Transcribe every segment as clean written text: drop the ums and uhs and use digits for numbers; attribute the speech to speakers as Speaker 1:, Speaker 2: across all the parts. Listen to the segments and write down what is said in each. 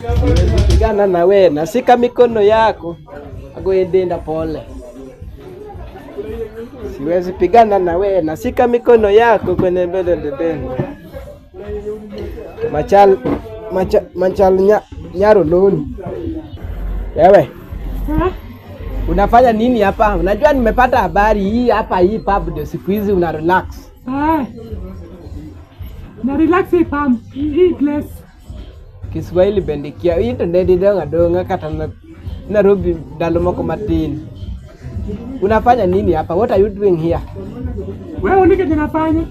Speaker 1: Siwezi pigana na wewe, nasika mikono yako. Agoendenda pole. Siwezi pigana na wewe, nasika mikono yako kwenye mbele ndende. Machal nyaro loni. Wewe. Unafanya nini hapa? Unajua nimepata habari hii hapa hii pub ndio siku hizi una relax.
Speaker 2: Na relax hii pub, hii place.
Speaker 1: Kiswahili bendikia. Hii ndende donga kata na Nairobi dalomoko matini. Unafanya nini hapa? What are you doing here?
Speaker 2: Wewe unike ninafanya?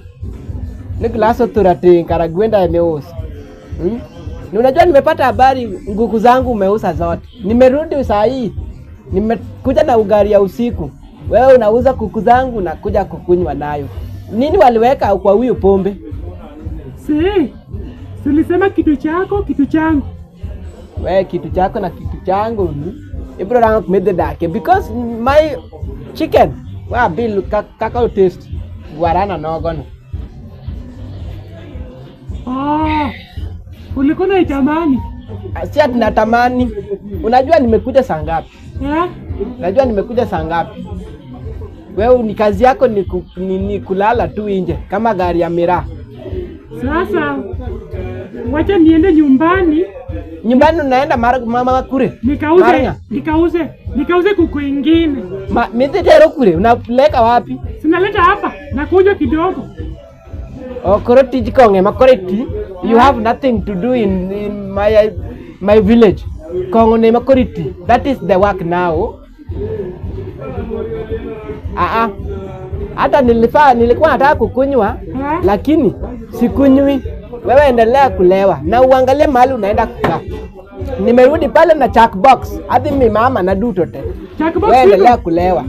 Speaker 1: Niklaso turati karagwenda imeuza. Ni unajua nimepata habari nguku zangu umeuza zote. Nimerudi saa hii. Nimekuja na ugali ya usiku. Wewe unauza kuku zangu na kuja kukunywa nayo. Nini waliweka kwa huyo pombe?
Speaker 2: Silisema kitu chako, kitu changu.
Speaker 1: Wewe kitu chako na kitu changu. Ibro rangu kumede dake. Because my chicken. Wa bill kakao taste. Guarana nogono.
Speaker 2: Ulikuwa unaitamani?
Speaker 1: Si ati natamani. Unajua nimekuja saa ngapi? Unajua nimekuja saa ngapi? Wewe ni kazi yako ni kulala tu nje kama gari ya miraa.
Speaker 2: Sasa wacha niende nyumbani.
Speaker 1: Nyumbani unaenda mama kure.
Speaker 2: Nikauze kuku ingine.
Speaker 1: Mimi tero kure unapeleka wapi?
Speaker 2: Sinaleta hapa na kunywa kidogo.
Speaker 1: Koroti jikonge makoreti. You have nothing to do in my village. Kongo ne makoriti. That is the work now. Hata nilikuwa nataka kukunywa lakini sikunywi. Wewe endelea kulewa na uangalie mahali unaenda kukaa. Nimerudi pale na check box. Hadi mimi mama na dutote. Wewe endelea kulewa.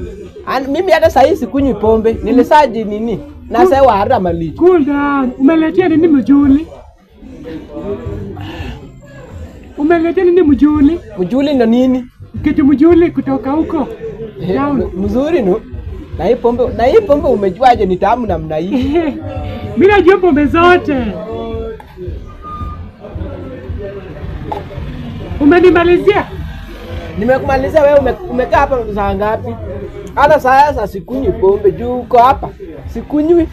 Speaker 1: Mimi hata sasa sikunywi pombe. Nilisaji nini? Na sewa hata mali.
Speaker 2: Cool down. Umeletea nini mjuli? Umeletea nini mjuli?
Speaker 1: Mjuli ndo nini?
Speaker 2: Kitu mjuli kutoka huko.
Speaker 1: Mzuri no. Na hii pombe umejuaje ni tamu namna hii?
Speaker 2: Mimi najua pombe zote. Umenimalizia?
Speaker 1: Nimekumalizia. Wewe umekaa hapa saa ngapi? Hata sasa sikunywi pombe juu uko hapa. Sikunywi.